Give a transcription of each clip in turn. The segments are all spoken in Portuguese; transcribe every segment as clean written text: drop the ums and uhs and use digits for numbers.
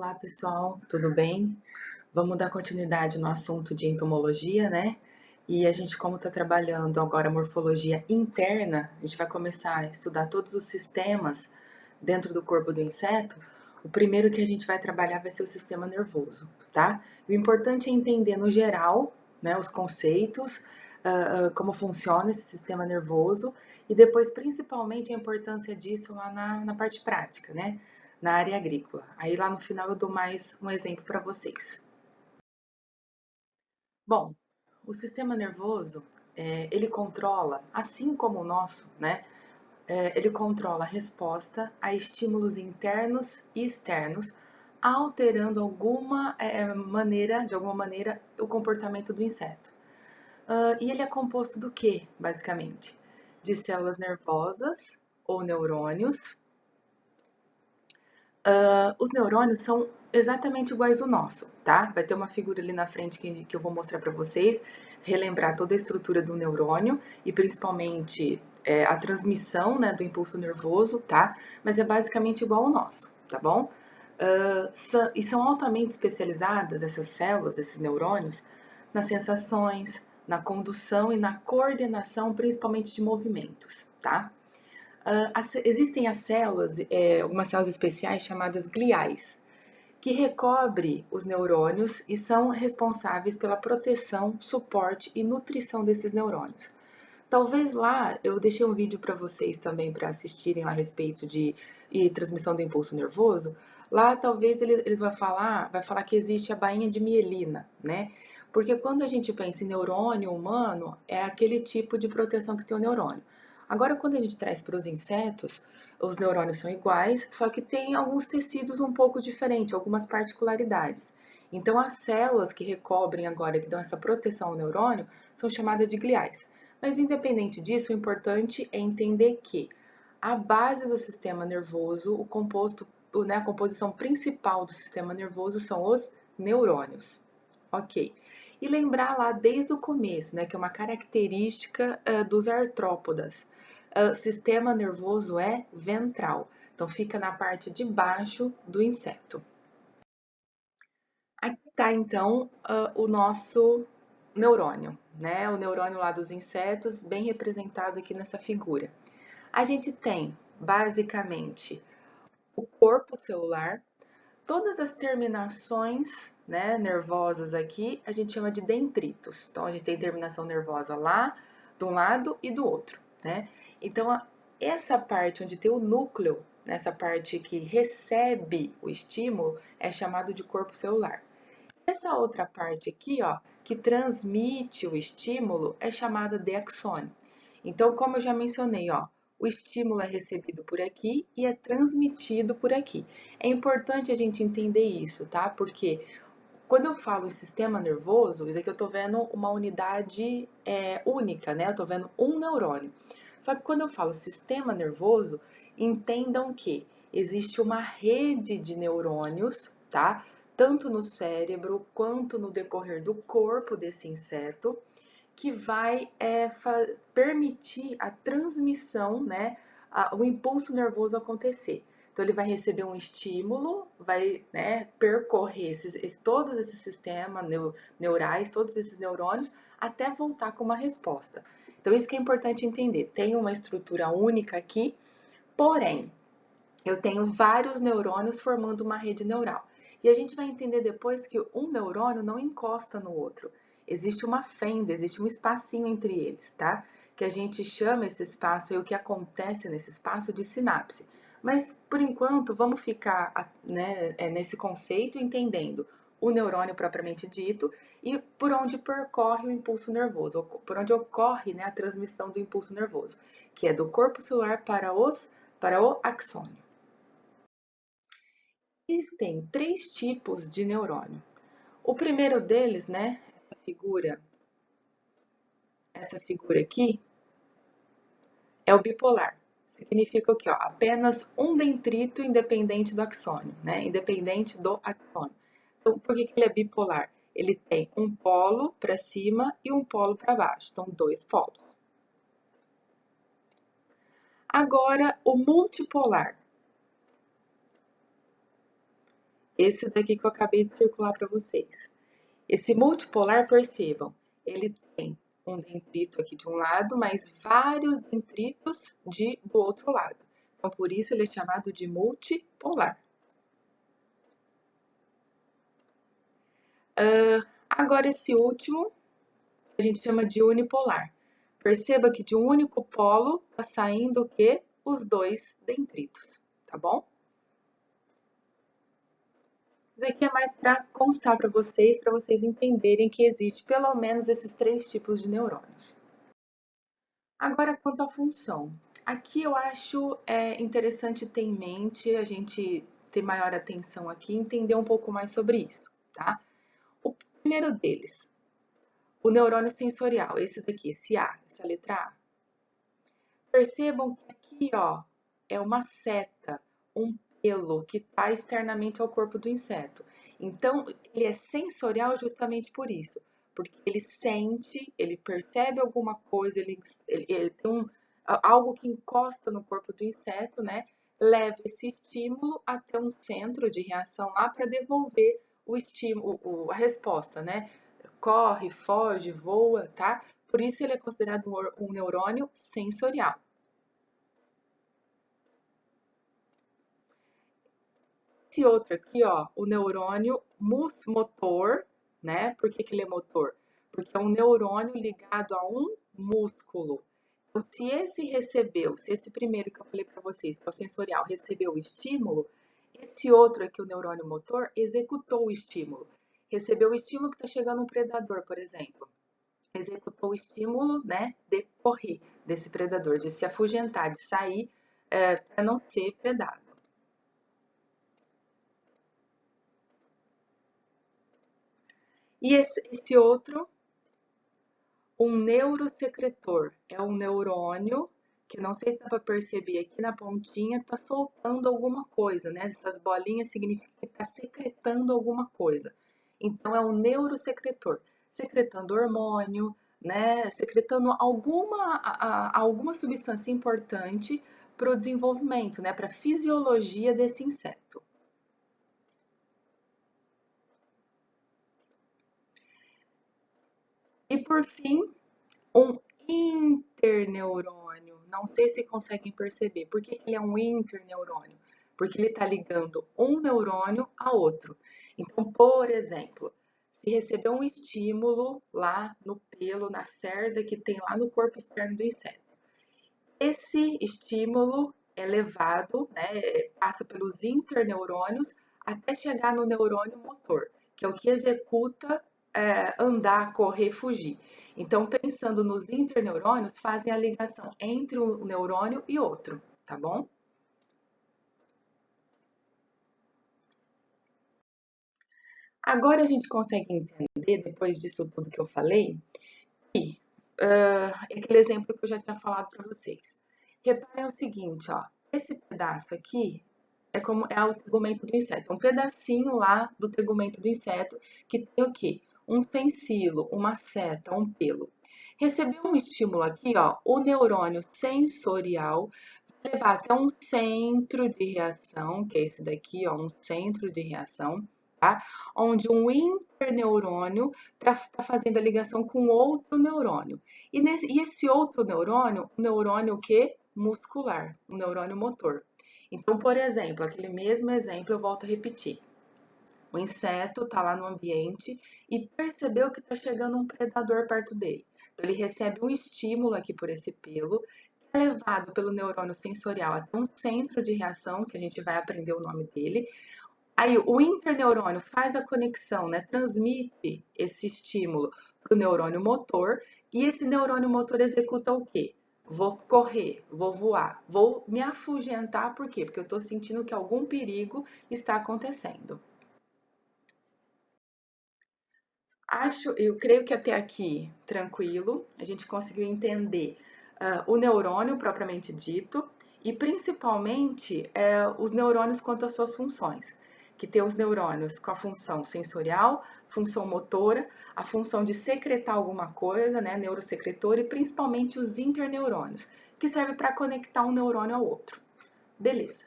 Olá, pessoal, tudo bem? Vamos dar continuidade no assunto de entomologia, né? E a gente, como está trabalhando agora morfologia interna, a gente vai começar a estudar todos os sistemas dentro do corpo do inseto. O primeiro que a gente vai trabalhar vai ser o sistema nervoso, tá? O importante é entender no geral, né, os conceitos, como funciona esse sistema nervoso e depois, principalmente, a importância disso lá na parte prática, né? Na área agrícola. Aí lá no final eu dou mais um exemplo para vocês. Bom, o sistema nervoso, ele controla, assim como o nosso, né? Ele controla a resposta a estímulos internos e externos, alterando de alguma maneira, o comportamento do inseto. E ele é composto do que, basicamente? De células nervosas ou neurônios. Os neurônios são exatamente iguais ao nosso, tá? Vai ter uma figura ali na frente que eu vou mostrar para vocês, relembrar toda a estrutura do neurônio e principalmente a transmissão, né, do impulso nervoso, tá? Mas é basicamente igual ao nosso, tá bom? E são altamente especializadas essas células, esses neurônios, nas sensações, na condução e na coordenação, principalmente de movimentos, tá? Existem as células, algumas células especiais chamadas gliais, que recobrem os neurônios e são responsáveis pela proteção, suporte e nutrição desses neurônios. Talvez lá eu deixei um vídeo para vocês também para assistirem lá a respeito de transmissão do impulso nervoso. Lá talvez eles vai falar que existe a bainha de mielina, né? Porque quando a gente pensa em neurônio humano, é aquele tipo de proteção que tem o neurônio. Agora, quando a gente traz para os insetos, os neurônios são iguais, só que tem alguns tecidos um pouco diferentes, algumas particularidades. Então, as células que recobrem agora, que dão essa proteção ao neurônio, são chamadas de gliais. Mas, independente disso, o importante é entender que a base do sistema nervoso, a composição principal do sistema nervoso são os neurônios. Ok. E lembrar lá desde o começo, né, que é uma característica dos artrópodas. O sistema nervoso é ventral, então fica na parte de baixo do inseto. Aqui está então o nosso neurônio, né? O neurônio lá dos insetos, bem representado aqui nessa figura. A gente tem basicamente o corpo celular, todas as terminações, né, nervosas aqui, a gente chama de dendritos. Então, a gente tem terminação nervosa lá, de um lado e do outro, né? Então, essa parte onde tem o núcleo, essa parte que recebe o estímulo, é chamado de corpo celular. Essa outra parte aqui, ó, que transmite o estímulo, é chamada de axônio. Então, como eu já mencionei, ó, o estímulo é recebido por aqui e é transmitido por aqui. É importante a gente entender isso, tá? Porque quando eu falo em sistema nervoso, isso aqui eu tô vendo uma unidade única, né? Eu tô vendo um neurônio. Só que quando eu falo sistema nervoso, entendam que existe uma rede de neurônios, tá? Tanto no cérebro quanto no decorrer do corpo desse inseto, que vai permitir a transmissão, né, o impulso nervoso acontecer. Então, ele vai receber um estímulo, vai, né, percorrer todos esses sistemas neurais, todos esses neurônios, até voltar com uma resposta. Então, isso que é importante entender. Tem uma estrutura única aqui, porém, eu tenho vários neurônios formando uma rede neural. E a gente vai entender depois que um neurônio não encosta no outro. Existe uma fenda, existe um espacinho entre eles, tá? Que a gente chama esse espaço e o que acontece nesse espaço de sinapse. Mas, por enquanto, vamos ficar, né, nesse conceito, entendendo o neurônio propriamente dito e por onde percorre o impulso nervoso, por onde ocorre, né, a transmissão do impulso nervoso, que é do corpo celular para o axônio. Existem três tipos de neurônio. O primeiro deles, né, essa figura aqui, é o bipolar. Significa o quê? Ó, apenas um dendrito independente do axônio, né? Independente do axônio. Então, por que ele é bipolar? Ele tem um polo para cima e um polo para baixo. Então, dois polos. Agora, o multipolar. esse daqui que eu acabei de circular para vocês. Esse multipolar, percebam, ele tem um dendrito aqui de um lado, mas vários dendritos do outro lado. Então, por isso ele é chamado de multipolar. Agora, esse último, a gente chama de unipolar. Perceba que de um único polo está saindo o quê? Os dois dendritos, tá bom? Isso aqui é mais para constar para vocês entenderem que existe pelo menos esses 3 tipos de neurônios. Agora, quanto à função. Aqui eu acho interessante ter em mente, a gente ter maior atenção aqui e entender um pouco mais sobre isso, tá? O primeiro deles, o neurônio sensorial, esse daqui, esse A, essa letra A. Percebam que aqui, ó, é uma seta, um pelo que está externamente ao corpo do inseto. Então, ele é sensorial justamente por isso, porque ele sente, ele percebe alguma coisa, ele tem algo que encosta no corpo do inseto, né? Leva esse estímulo até um centro de reação lá para devolver o estímulo, a resposta, né? Corre, foge, voa, tá? Por isso ele é considerado um neurônio sensorial. Esse outro aqui, ó, o neurônio motor, né? Por que ele é motor? Porque é um neurônio ligado a um músculo. Então, se esse primeiro que eu falei para vocês, que é o sensorial, recebeu o estímulo, esse outro aqui, o neurônio motor, executou o estímulo. Recebeu o estímulo que está chegando um predador, por exemplo. Executou o estímulo, né, de correr desse predador, de se afugentar, de sair para não ser predado. E esse outro, um neurosecretor, é um neurônio que não sei se dá para perceber aqui na pontinha, está soltando alguma coisa, né? Essas bolinhas significa que está secretando alguma coisa. Então, é um neurosecretor, secretando hormônio, né? Secretando alguma substância importante para o desenvolvimento, né? Para a fisiologia desse inseto. E por fim, um interneurônio. Não sei se conseguem perceber. Por que ele é um interneurônio? Porque ele está ligando um neurônio a outro. Então, por exemplo, se receber um estímulo lá no pelo, na cerda que tem lá no corpo externo do inseto, esse estímulo é levado, né, passa pelos interneurônios até chegar no neurônio motor, que é o que executa andar, correr, fugir. Então, pensando nos interneurônios, fazem a ligação entre um neurônio e outro, tá bom? Agora a gente consegue entender, depois disso tudo que eu falei, que aquele exemplo que eu já tinha falado para vocês. Reparem o seguinte, ó, esse pedaço aqui é o tegumento do inseto, é um pedacinho lá do tegumento do inseto que tem o quê? Um sensilo, uma seta, um pelo. Recebeu um estímulo aqui, ó, o neurônio sensorial vai levar até um centro de reação, que é esse daqui, ó, um centro de reação, tá? Onde um interneurônio tá fazendo a ligação com outro neurônio. E esse outro neurônio, o neurônio o quê? Muscular, o neurônio motor. Então, por exemplo, aquele mesmo exemplo eu volto a repetir. O inseto está lá no ambiente e percebeu que está chegando um predador perto dele. Então, ele recebe um estímulo aqui por esse pelo, que é levado pelo neurônio sensorial até um centro de reação, que a gente vai aprender o nome dele. Aí, o interneurônio faz a conexão, né, transmite esse estímulo para o neurônio motor, e esse neurônio motor executa o quê? Vou correr, vou voar, vou me afugentar, por quê? Porque eu estou sentindo que algum perigo está acontecendo. Eu creio que até aqui tranquilo, a gente conseguiu entender o neurônio propriamente dito e principalmente os neurônios quanto às suas funções, que tem os neurônios com a função sensorial, função motora, a função de secretar alguma coisa, né, neurosecretor, e principalmente os interneurônios, que serve para conectar um neurônio ao outro. Beleza.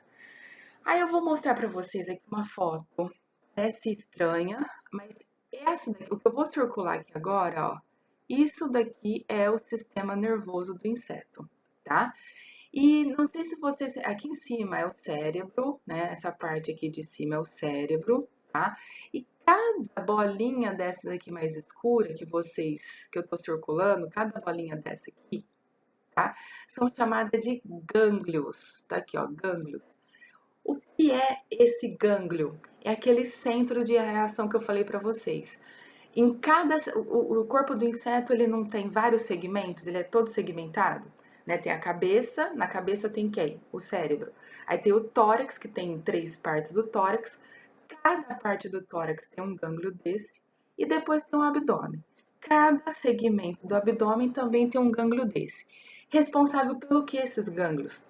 Aí eu vou mostrar para vocês aqui uma foto Parece estranha, mas essa daqui, o que eu vou circular aqui agora, ó, isso daqui é o sistema nervoso do inseto, tá? E não sei se vocês, aqui em cima é o cérebro, né? Essa parte aqui de cima é o cérebro, tá? E cada bolinha dessa daqui mais escura que eu tô circulando, cada bolinha dessa aqui, tá? São chamadas de gânglios, tá aqui, ó, gânglios. O que é esse gânglio? É aquele centro de reação que eu falei para vocês. Em cada, o corpo do inseto ele não tem vários segmentos, ele é todo segmentado, né? Tem a cabeça, na cabeça tem quem? O cérebro. Aí tem o tórax, que tem 3 partes do tórax. Cada parte do tórax tem um gânglio desse e depois tem um abdômen. Cada segmento do abdômen também tem um gânglio desse. Responsável pelo que esses gânglios?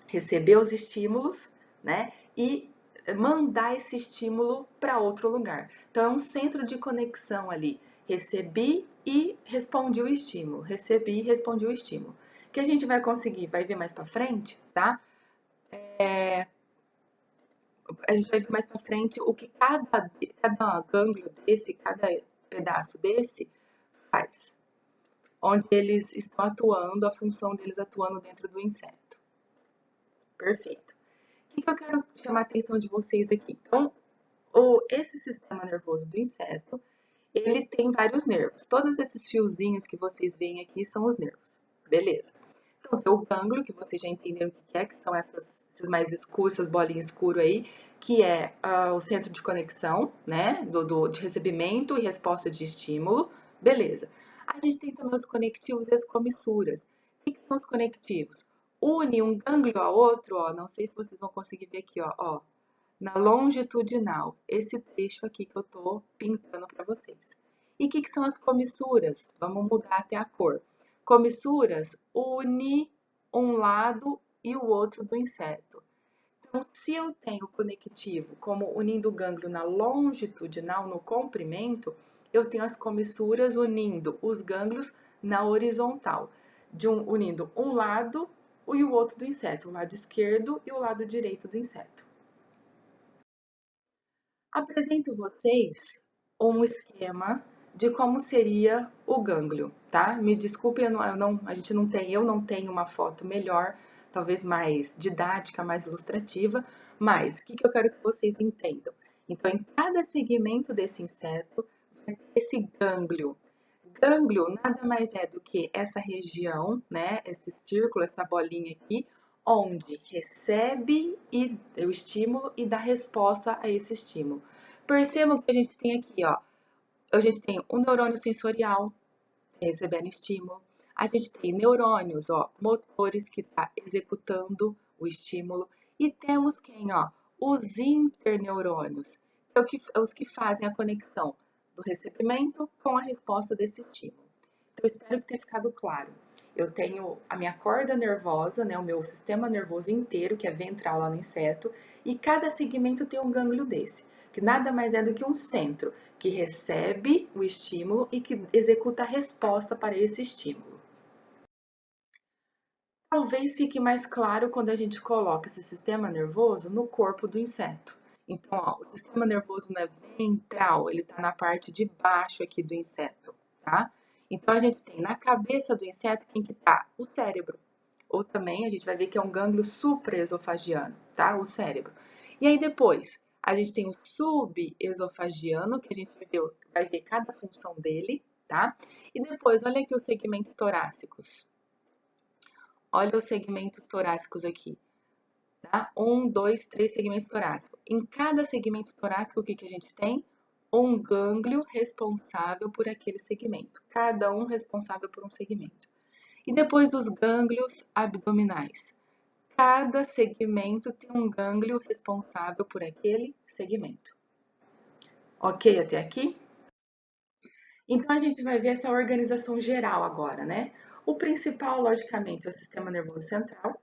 Receber os estímulos, né? E mandar esse estímulo para outro lugar. Então, é um centro de conexão ali. Recebi e respondi o estímulo. Recebi e respondi o estímulo. Que a gente vai conseguir, vai ver mais para frente, tá? A gente vai ver mais para frente o que cada gânglio desse, cada pedaço desse faz. Onde eles estão atuando, a função deles atuando dentro do inseto. Perfeito. O que eu quero chamar a atenção de vocês aqui? Então, esse sistema nervoso do inseto, ele tem vários nervos. Todos esses fiozinhos que vocês veem aqui são os nervos. Beleza. Então, tem o gânglio, que vocês já entenderam o que é, que são esses mais escuros, essas bolinhas escuras aí, que é o centro de conexão, né, de recebimento e resposta de estímulo. Beleza. A gente tem também os conectivos e as comissuras. O que são os conectivos? Une um gânglio a outro, ó, não sei se vocês vão conseguir ver aqui, ó, na longitudinal, esse trecho aqui que eu tô pintando para vocês. E o que são as comissuras? Vamos mudar até a cor. Comissuras une um lado e o outro do inseto. Então, se eu tenho conectivo como unindo o gânglio na longitudinal, no comprimento, eu tenho as comissuras unindo os gânglios na horizontal, unindo um lado e o outro do inseto, o lado esquerdo e o lado direito do inseto. Apresento vocês um esquema de como seria o gânglio, tá? Me desculpe, eu não tenho uma foto melhor, talvez mais didática, mais ilustrativa, mas o que eu quero que vocês entendam? Então, em cada segmento desse inseto, vai ter esse gânglio. Gânglio nada mais é do que essa região, né? Esse círculo, essa bolinha aqui, onde recebe o estímulo e dá resposta a esse estímulo. Percebam que a gente tem aqui, ó, a gente tem um neurônio sensorial recebendo estímulo, a gente tem neurônios, ó, motores que está executando o estímulo e temos quem, ó, os interneurônios, que é os que fazem a conexão do recebimento com a resposta desse estímulo. Então, eu espero que tenha ficado claro. Eu tenho a minha corda nervosa, né, o meu sistema nervoso inteiro, que é ventral lá no inseto, e cada segmento tem um gânglio desse, que nada mais é do que um centro, que recebe o estímulo e que executa a resposta para esse estímulo. Talvez fique mais claro quando a gente coloca esse sistema nervoso no corpo do inseto. Então, ó, o sistema nervoso não é ventral, ele está na parte de baixo aqui do inseto, tá? Então, a gente tem na cabeça do inseto quem que tá? O cérebro. Ou também a gente vai ver que é um gânglio supraesofagiano, tá? O cérebro. E aí depois, a gente tem o subesofagiano, que a gente vai ver cada função dele, tá? E depois, olha aqui os segmentos torácicos. Olha os segmentos torácicos aqui, tá? 1, 2, 3 segmentos torácicos. Em cada segmento torácico, o que a gente tem? Um gânglio responsável por aquele segmento. Cada um responsável por um segmento. E depois os gânglios abdominais. Cada segmento tem um gânglio responsável por aquele segmento. Ok até aqui? Então, a gente vai ver essa organização geral agora, né? O principal, logicamente, é o sistema nervoso central,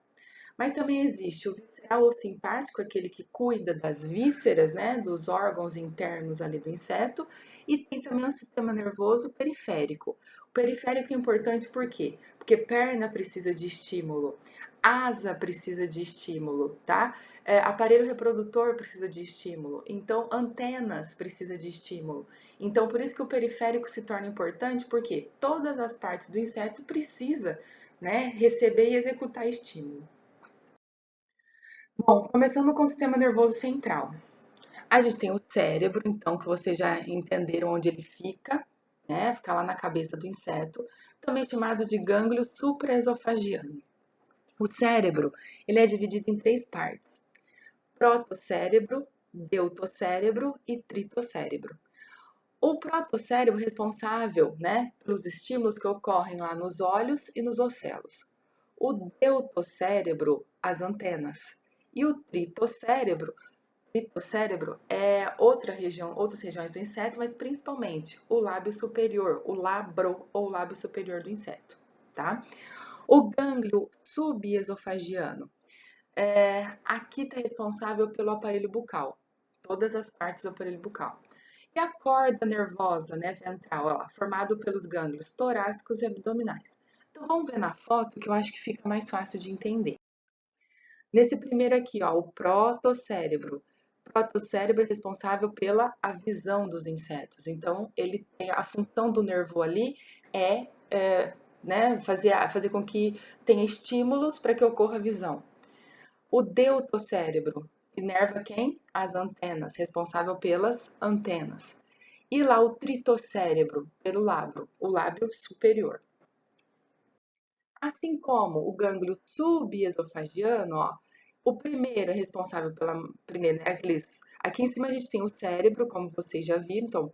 Mas também existe o visceral ou simpático, aquele que cuida das vísceras, né, dos órgãos internos ali do inseto, e tem também o sistema nervoso periférico. O periférico é importante por quê? Porque perna precisa de estímulo, asa precisa de estímulo, tá? Aparelho reprodutor precisa de estímulo, então antenas precisa de estímulo. Então por isso que o periférico se torna importante, porque todas as partes do inseto precisa, né, receber e executar estímulo. Bom, começando com o sistema nervoso central. A gente tem o cérebro, então, que vocês já entenderam onde ele fica, né? Fica lá na cabeça do inseto, também chamado de gânglio supraesofagiano. O cérebro, ele é dividido em três partes: protocérebro, deutocérebro e tritocérebro. O protocérebro é responsável, né, pelos estímulos que ocorrem lá nos olhos e nos ocelos. O deutocérebro, as antenas. E o tritocérebro é outras regiões do inseto, mas principalmente o lábio superior, o labro ou lábio superior do inseto, tá? O gânglio subesofágiano, aqui está responsável pelo aparelho bucal, todas as partes do aparelho bucal. E a corda nervosa, né, ventral, ó, formado pelos gânglios torácicos e abdominais. Então vamos ver na foto que eu acho que fica mais fácil de entender. Nesse primeiro aqui, ó, o protocérebro. O protocérebro é responsável pela a visão dos insetos. Então, ele tem a função do nervo ali né, fazer com que tenha estímulos para que ocorra a visão. O deutocérebro inerva quem? As antenas, responsável pelas antenas. E lá o tritocérebro, pelo lábio, o lábio superior. Assim como o gânglio subesofágiano, ó, o primeiro é responsável pela primeira, né, aqui em cima a gente tem o cérebro, como vocês já viram, então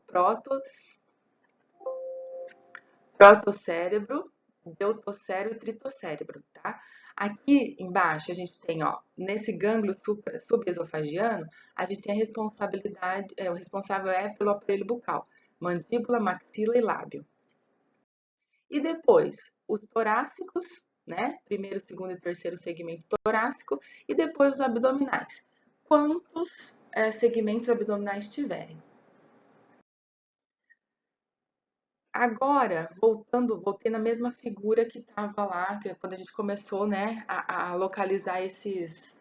protocérebro, deutocérebro e tritocérebro, tá? Aqui embaixo a gente tem, ó, nesse gânglio subesofagiano, a gente tem a responsabilidade, o responsável é pelo aparelho bucal, mandíbula, maxila e lábio. E depois, os torácicos, né? Primeiro, segundo e terceiro segmento torácico, e depois os abdominais. Quantos segmentos abdominais tiverem. Agora, voltei na mesma figura que estava lá, que quando a gente começou, né, a localizar esses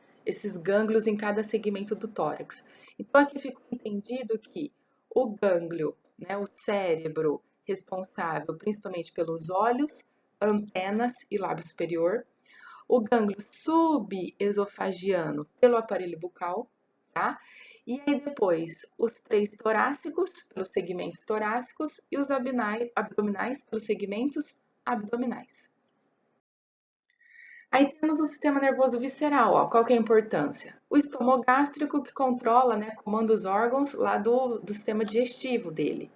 gânglios em cada segmento do tórax. Então, aqui ficou entendido que o gânglio, né, o cérebro, responsável principalmente pelos olhos, antenas e lábio superior. O gânglio subesofagiano pelo aparelho bucal, tá? E aí depois, os três torácicos pelos segmentos torácicos e os abdominais pelos segmentos abdominais. Aí temos o sistema nervoso visceral, ó. Qual que é a importância? O estômago gástrico que controla, né, comanda os órgãos lá do sistema digestivo dele.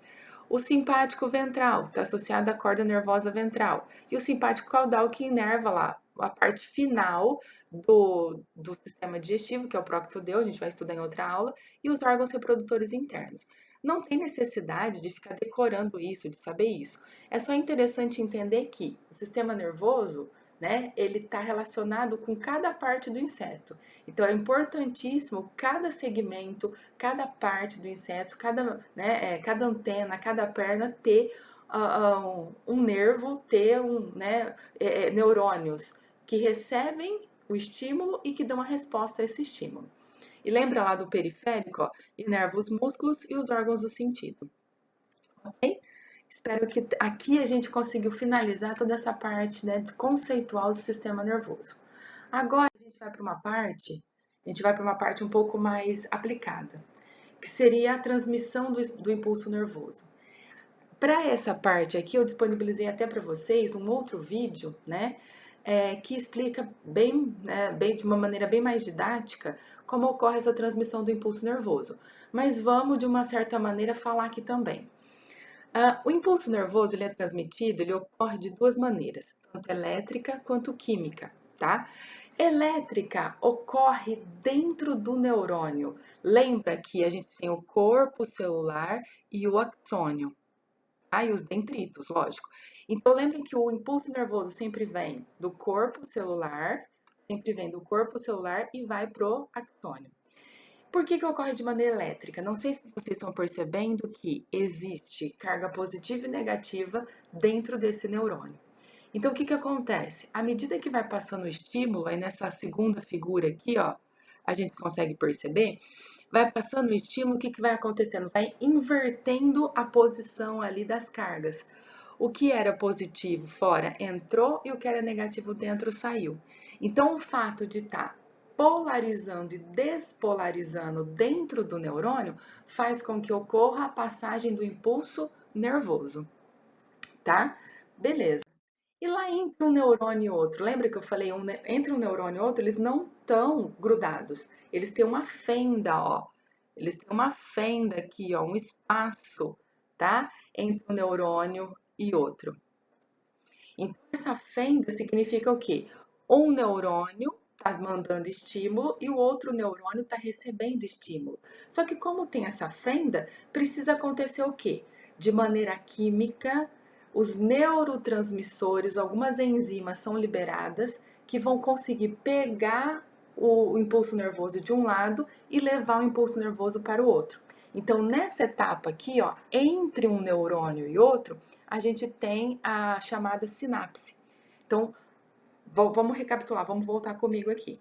O simpático ventral está associado à corda nervosa ventral. E o simpático caudal que inerva lá a parte final do sistema digestivo, que é o proctodeu, a gente vai estudar em outra aula, e os órgãos reprodutores internos. Não tem necessidade de ficar decorando isso, de saber isso. É só interessante entender que o sistema nervoso, né, ele está relacionado com cada parte do inseto. Então é importantíssimo cada segmento, cada parte do inseto, cada antena, cada perna ter um nervo, ter neurônios que recebem o estímulo e que dão a resposta a esse estímulo. E lembra lá do periférico, ó, inerva os músculos e os órgãos do sentido. Ok? Espero que aqui a gente conseguiu finalizar toda essa parte, né, conceitual do sistema nervoso. Agora a gente vai para uma parte um pouco mais aplicada, que seria a transmissão do impulso nervoso. Para essa parte aqui, eu disponibilizei até para vocês um outro vídeo, né, que explica bem, de uma maneira bem mais didática, como ocorre essa transmissão do impulso nervoso. Mas vamos, de uma certa maneira, falar aqui também. O impulso nervoso ele é transmitido, ele ocorre de duas maneiras, tanto elétrica quanto química, tá? Elétrica ocorre dentro do neurônio. Lembra que a gente tem o corpo celular e o axônio, tá? E os dendritos, lógico. Então, lembra que o impulso nervoso sempre vem do corpo celular, sempre vem do corpo celular e vai pro axônio. Por que ocorre de maneira elétrica? Não sei se vocês estão percebendo que existe carga positiva e negativa dentro desse neurônio. Então, o que acontece? À medida que vai passando o estímulo, aí nessa segunda figura aqui, ó, a gente consegue perceber, vai passando o estímulo, o que vai acontecendo? Vai invertendo a posição ali das cargas. O que era positivo fora entrou e o que era negativo dentro saiu. Então, o fato de estar polarizando e despolarizando dentro do neurônio faz com que ocorra a passagem do impulso nervoso, tá? Beleza. E lá entre um neurônio e outro, lembra que eu falei, entre um neurônio e outro, eles não estão grudados, eles têm uma fenda, ó. Eles têm uma fenda aqui, ó, um espaço, tá? Entre um neurônio e outro. Então, essa fenda significa o quê? Um neurônio está mandando estímulo e o outro neurônio está recebendo estímulo. Só que como tem essa fenda, precisa acontecer o quê? De maneira química, os neurotransmissores, algumas enzimas são liberadas que vão conseguir pegar o impulso nervoso de um lado e levar o impulso nervoso para o outro. Então, nessa etapa aqui, ó, entre um neurônio e outro, a gente tem a chamada sinapse. Então, vamos recapitular, vamos voltar comigo aqui.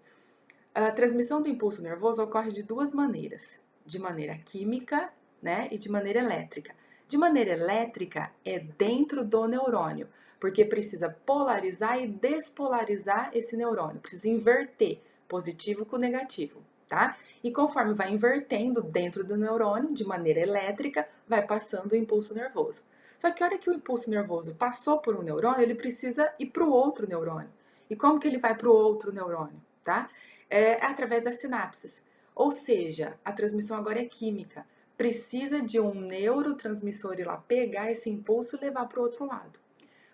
A transmissão do impulso nervoso ocorre de duas maneiras, de maneira química, né, e de maneira elétrica. De maneira elétrica é dentro do neurônio, porque precisa polarizar e despolarizar esse neurônio, precisa inverter positivo com negativo, tá? E conforme vai invertendo dentro do neurônio, de maneira elétrica, vai passando o impulso nervoso. Só que a hora que o impulso nervoso passou por um neurônio, ele precisa ir para o outro neurônio. E como que ele vai para o outro neurônio, tá? É através das sinapses. Ou seja, a transmissão agora é química. Precisa de um neurotransmissor ir lá pegar esse impulso e levar para o outro lado.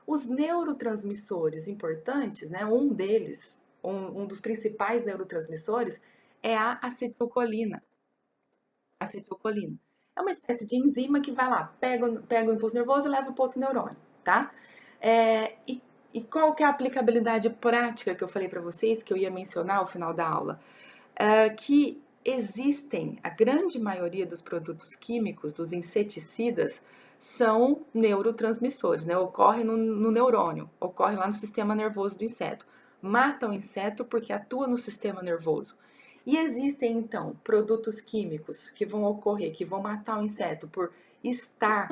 Os neurotransmissores importantes, né, um deles, um dos principais neurotransmissores, é a acetilcolina. Acetilcolina. É uma espécie de enzima que vai lá, pega o impulso nervoso e leva para outro neurônio, tá? E qual que é a aplicabilidade prática que eu falei para vocês, que eu ia mencionar ao final da aula? Que existem, a grande maioria dos produtos químicos, dos inseticidas, são neurotransmissores, né? Ocorre no neurônio, ocorre lá no sistema nervoso do inseto. Mata o inseto porque atua no sistema nervoso. E existem, então, produtos químicos que vão ocorrer, que vão matar o inseto por estar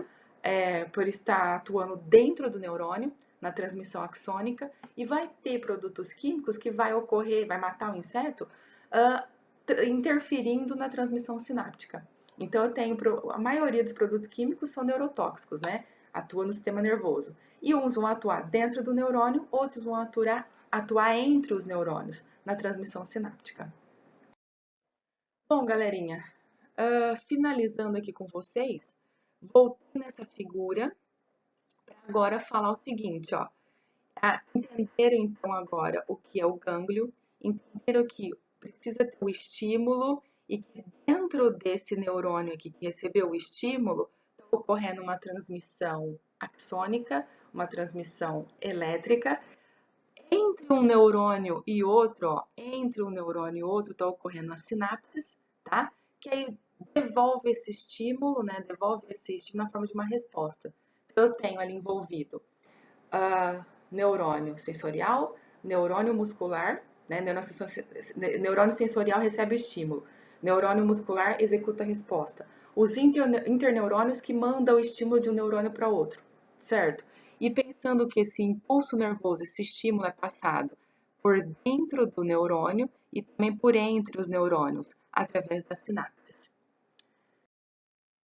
atuando dentro do neurônio, na transmissão axônica, e vai ter produtos químicos que vai ocorrer, vai matar o inseto, interferindo na transmissão sináptica. Então, eu tenho, a maioria dos produtos químicos são neurotóxicos, né? Atuam no sistema nervoso. E uns vão atuar dentro do neurônio, outros vão atuar entre os neurônios, na transmissão sináptica. Bom, galerinha, finalizando aqui com vocês, voltei nessa figura para agora falar o seguinte, ó. Entenderam então agora o que é o gânglio, entenderam que precisa ter o estímulo e que dentro desse neurônio aqui que recebeu o estímulo, está ocorrendo uma transmissão axônica, uma transmissão elétrica. Entre um neurônio e outro, ó, entre um neurônio e outro está ocorrendo as sinapses, tá? Que aí devolve esse estímulo, né? Devolve esse estímulo na forma de uma resposta. Então, eu tenho ali envolvido neurônio sensorial, neurônio muscular, né? Neurônio sensorial recebe o estímulo, neurônio muscular executa a resposta. Os interneurônios que mandam o estímulo de um neurônio para outro, certo? E pensando que esse impulso nervoso, esse estímulo é passado por dentro do neurônio e também por entre os neurônios, através das sinapses.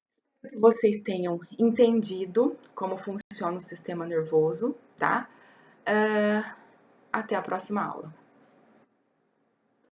Espero que vocês tenham entendido como funciona o sistema nervoso, tá? Até a próxima aula.